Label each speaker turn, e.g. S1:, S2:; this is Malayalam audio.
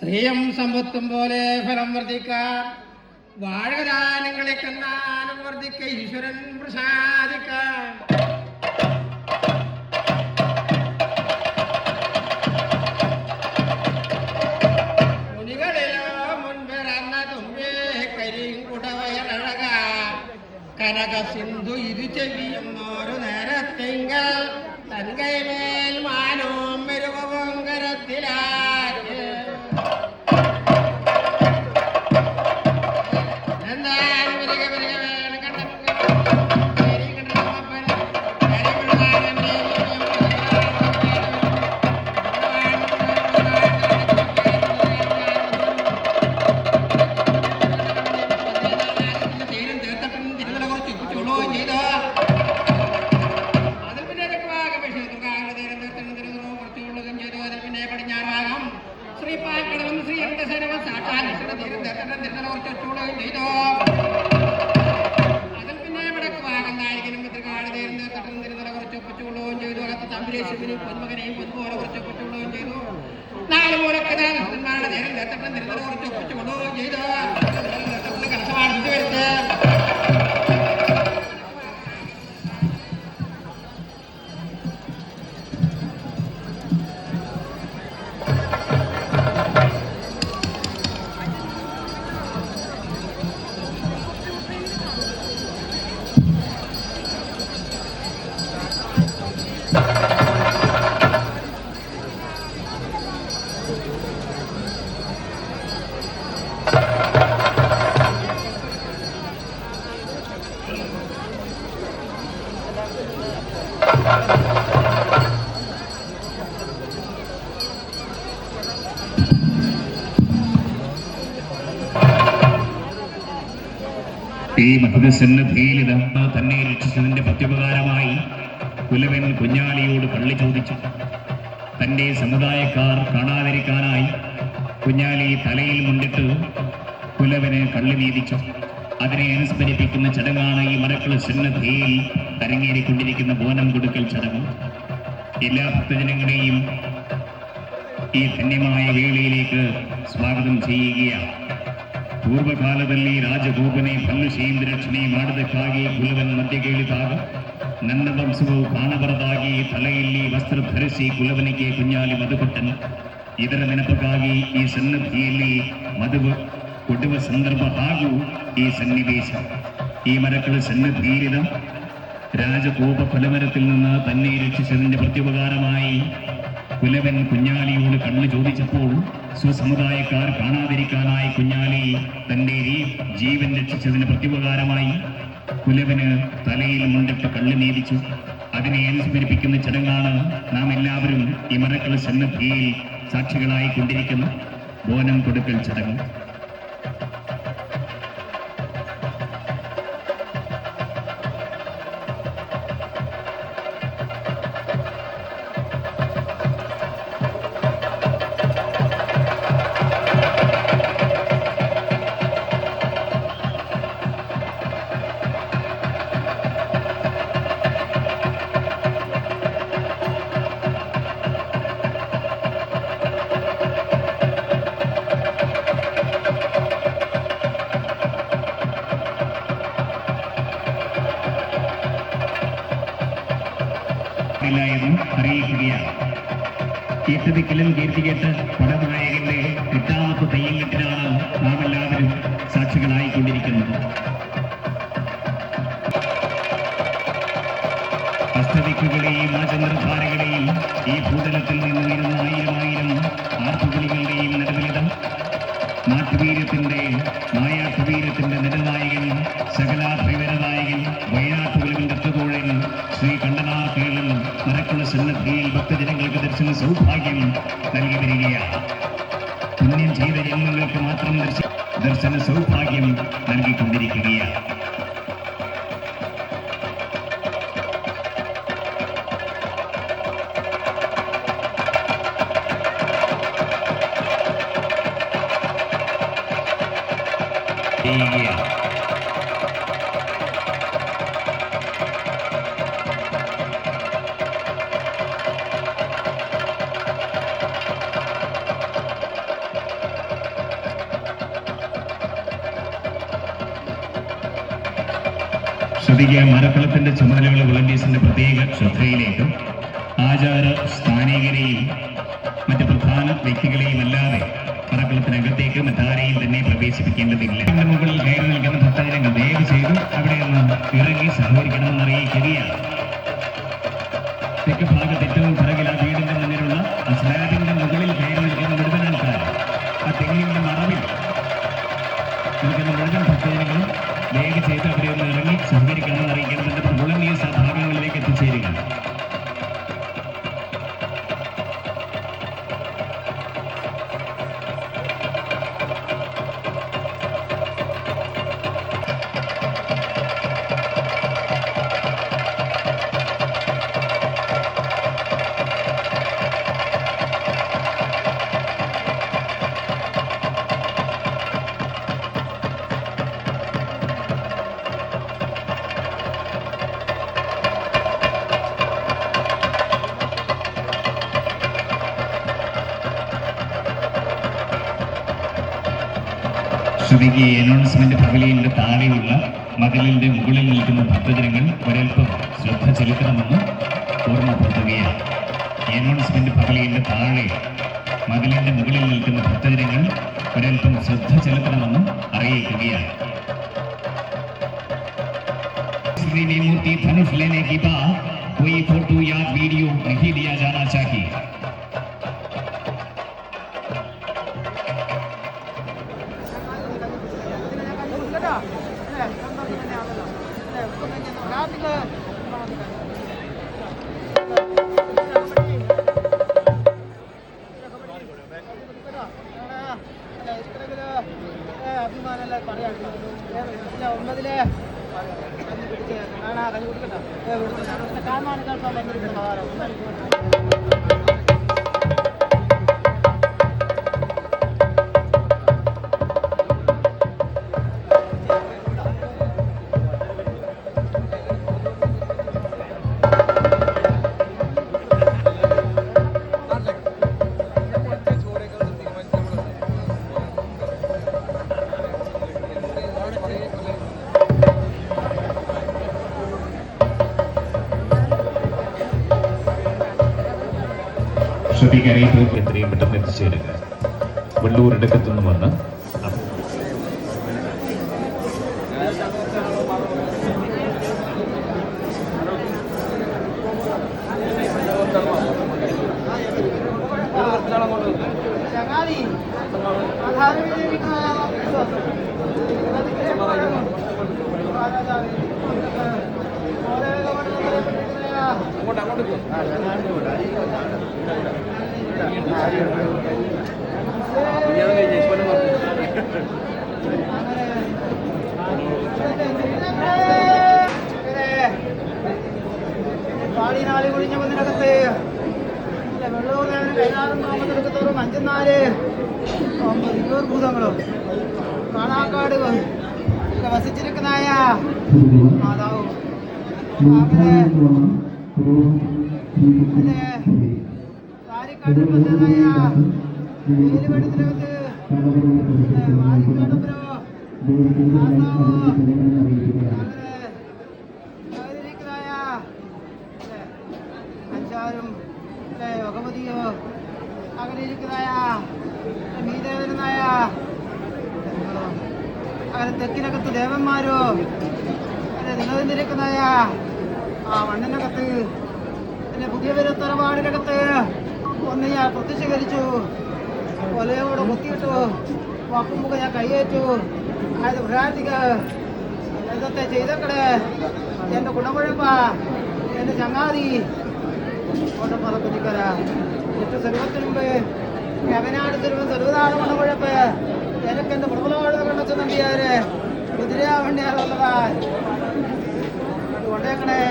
S1: സ്ത്രീയം സമ്പത്തും പോലെ ഫലം വർദ്ധിക്കാൻ വാഴദാനങ്ങളെ കന്നാലും വർദ്ധിക്ക ഈശ്വരൻ പ്രസാദിക്കാൻ മുനികളിലോ മുൻപിറന്ന തുമ്പേ കരിങ്കുടവയലഴക കനക സിന്ധു ഇരു ചെവിയും ഒരു നേരത്തെങ്കൽ തൻകൈമേൽ മാനവും മെരുവങ്കരത്തിലാക്കി പൊന്മകനെയും പൊന്മോളെ കുറച്ച് ഒപ്പിച്ചുകൊള്ളുകയും ചെയ്തു. 4 മൂലക്കഥാകൃഷ്ണന്മാരുടെ നേരം നേരത്തെ നിരന്തരം കുറച്ച് ഒപ്പിച്ചുകൊള്ളുകയും ചെയ്തു. കലശമാർജിച്ചു വരുത്ത്
S2: ഈ മധുരസന്നദ്ധിയിൽ തന്നെ രക്ഷിച്ചതിന്റെ പ്രത്യുപകാരമായി കുലവൻ കുഞ്ഞാലിയോട് പള്ളി ചോദിച്ചു. തന്റെ സമുദായക്കാർ കാണാതിരിക്കാനായി കുഞ്ഞാലി തലയിൽ മുണ്ടിട്ട് കുലവന് കള്ളി നീതിച്ചു. അതിനെ അനുസ്മരിപ്പിക്കുന്ന ചടങ്ങാണ് ഈ മടക്കള സന്നദ്ധിയിൽ അരങ്ങേറിക്കൊണ്ടിരിക്കുന്ന ബോനം കൊടുക്കൽ ചടങ്ങ്. എല്ലാ ഭക്തജനങ്ങളെയും ഈ ധന്യമായ വേളയിലേക്ക് ಸ್ವಾಗತം ചെയ്യുകയാണ്. ಪೂರ್ವಕಾಲದಲ್ಲಿ ರಾಜಭೋಗನೆ ಪಲ್ಲು ಶೇಂದ್ರಕ್ಷಣೆ ಮಾಡುವುದಕ್ಕಾಗಿ ಕುಲವನ್ ಮಧ್ಯೆ ಕೇಳಿದಾಗ ನನ್ನ ವಂಶವು ಕಾಣಬರದಾಗಿ ತಲೆಯಲ್ಲಿ ವಸ್ತ್ರ ಧರಿಸಿ ಕುಲವನಿಗೆ ಕುഞ്ഞാಲಿ ಮಧು ಕೊಟ್ಟನು. ಇದರ ನೆನಪಿಗಾಗಿ ಈ ಸನ್ನದ್ಧಿಯಲ್ಲಿ ಮಧು ಕೊಡುವ ಸಂದರ್ಭ ಹಾಗೂ ಈ ಸನ್ನಿವೇಶ. ಈ മരക്കള സന്നദ്ധിയിലിത രാജകോപ ഫലമരത്തിൽ നിന്ന് തന്നെ രക്ഷിച്ചതിന്റെ പ്രത്യുപകാരമായി കുലവൻ കുഞ്ഞാലിയോട് കണ്ണു ചോദിച്ചപ്പോൾ സ്വസമുദായക്കാർ കാണാതിരിക്കാനായി കുഞ്ഞാലി തന്റെ ജീവൻ രക്ഷിച്ചതിന് പ്രത്യുപകാരമായി കുലവന് തലയിൽ മുണ്ടിട്ട് കള്ളു നീതിച്ചു. അതിനെ അനുസ്മരിപ്പിക്കുന്ന ചടങ്ങാണ് നാം എല്ലാവരും ഈ മരക്കള സന്നദ്ധിയിൽ സാക്ഷികളായി കൊണ്ടിരിക്കുന്ന ബോനം കൊടുക്കൽ ചടങ്ങ്. അറിയിക്കുകയാണ്. കേട്ടതിക്കലും കീർത്തികേട്ട് പടനായകന്റെ 8ാമത്തെ തെയ്യങ്കെട്ടിനാണ് നാം എല്ലാവരും സാക്ഷികളായിക്കൊണ്ടിരിക്കുന്നത്. അഷ്ടദിക്കുകളെയും ആചന്ദ്രധാരകളെയും ഈ ഭൂതലത്തിൽ നിന്ന് ഉയരുന്ന 1000 ആർപ്പുകളികളുടെയും നടുവിലിടം നാട്ടുവീര്യത്തിന്റെ നായാട്ടുവീര്യത്തിന്റെ നെടുനായകൻ സകലാഭിവരനായകൻ വയനാട്ടുകളിലും ദത്തതോഴൻ ശ്രീ കണ്ടനാർ കേളൻ മരക്കുള സന്നദ്ധിയിൽ ഭക്തജനങ്ങൾക്ക് ദർശന സൗഭാഗ്യം നൽകി വരികയാണ്. പുണ്യം ചെയ്ത ജന്മങ്ങൾക്ക് മാത്രം ദർശന സൗഭാഗ്യം നൽകിക്കൊണ്ടിരിക്കുകയാണ്. ശ്രദ്ധിക്കുക, മരക്കളത്തിന്റെ ചുമതലയുള്ള വളണ്ടിയേഴ്സിന്റെ പ്രത്യേക ശ്രദ്ധയിലേക്ക് ആചാര സ്ഥാനികരെയും മറ്റ് പ്രധാന വ്യക്തികളെയും അല്ലാതെ മരക്കളത്തിനകത്തേക്ക് മറ്റാരെയും തന്നെ പ്രവേശിപ്പിക്കേണ്ടതില്ല. ഇതിന്റെ മുകളിൽ കയറി നിൽക്കുന്ന ഭക്തജനങ്ങൾ ദയവ് ചെയ്തു അവിടെ നിന്ന് ഇറങ്ങി സഹകരിക്കണമെന്ന് അറിയിക്കുകയാണ്. തെക്ക് ഭാഗത്ത് ഏറ്റവും പിറകിൽ ആ വീടിന്റെ മുന്നിലുള്ള ആ സ്ലാബിന്റെ മുകളിൽ കയറി നിൽക്കുന്ന മുഴുവൻ ആൾക്കാർ, ആ തെങ്ങിന്റെ മറവിൽ നിൽക്കുന്ന മുഴുവൻ ഭക്തജനങ്ങളും ദയവ് ചെയ്ത് അവിടെ ഒന്ന് ഇറങ്ങി സഹകരിക്കണമെന്ന് അറിയിക്കണമെന്ന് വോളണ്ടിയേഴ്സ് ആ ഭാഗങ്ങളിലേക്ക് എത്തിച്ചേരുക. ശ്രദ്ധിക്കുക, അനൗൺസ്മെന്റ് പവലിയന്റെ താഴെയുള്ള മതിലിന്റെ മുകളിൽ നിൽക്കുന്ന ഭക്തജനങ്ങൾ ഒരൽപ്പം ശ്രദ്ധ ചെലുത്തണമെന്ന് ഓർമ്മപ്പെടുത്തുകയാണ്. അനൗൺസ്മെന്റ് പവലിയന്റെ താഴെ മതിലിന്റെ മുകളിൽ നിൽക്കുന്ന ഭക്തജനങ്ങൾ ഒരൽപ്പം ശ്രദ്ധ ചെലുത്തണമെന്ന് അറിയിക്കുകയാണ്. मूर्ति धनुष लेने की बात कोई फोटो या वीडियो नहीं लिया जाना चाहिए. ശ്രദ്ധിക്കാനായിട്ട് എത്രയും പെട്ടെന്ന് എത്തിച്ചേരുക. വെള്ളൂർ ഇടക്കത്തുനിന്ന് വന്ന്
S3: പാടിനാല് കുഴിഞ്ഞ വന്നിനകത്ത് വെള്ളൂർ കൈനാറും നാമത്തെടുക്കത്തോറും 5-4 ഇരുന്നൂറ് ഭൂതങ്ങളും കാണാക്കാട് വസിച്ചിരിക്കുന്നതായ മാതാവും പാലിക്കാട് വന്നതായ വേലുവെടുത്തിനകത്ത് വാലിക്കാടപ്പുരോ അഞ്ചാരും ഭഗവതിയോ അങ്ങനെ ഇരിക്കുന്നതായ മീദേവനായ അങ്ങനെ തെക്കിനകത്ത് ദേവന്മാരോ അങ്ങനെ നിലനിന്നിരിക്കുന്നതായ ആ മണ്ണിനകത്ത് പിന്നെ പുതിയ തറവാടിനകത്ത് ഒന്ന് ഞാൻ പ്രത്യക്ഷീകരിച്ചു. കൊലയോട് കുത്തിയിട്ടു വപ്പുമുഖ ഞാൻ കൈയേറ്റു. അത് പ്രാർത്ഥിക്ക ഇതൊക്കെ ചെയ്തക്കടെ എൻ്റെ ഗുണകുഴപ്പ എൻ്റെ ചങ്ങാതി കൊണ്ടപ്പറ കുഞ്ഞിക്കര എട്ട് സർവത്തിനുമ്പ് കവനാട് തിരുവൻ സർവ്വതാണ് ഗുണകുഴപ്പ് എനിക്കെൻ്റെ പ്രബലവാഴ്ന്ന കണ്ണച്ചു നമ്പിയാര് കുതിരയാ വേണ്ടിയാറുള്ളതാ കൊണ്ടേക്കണേ.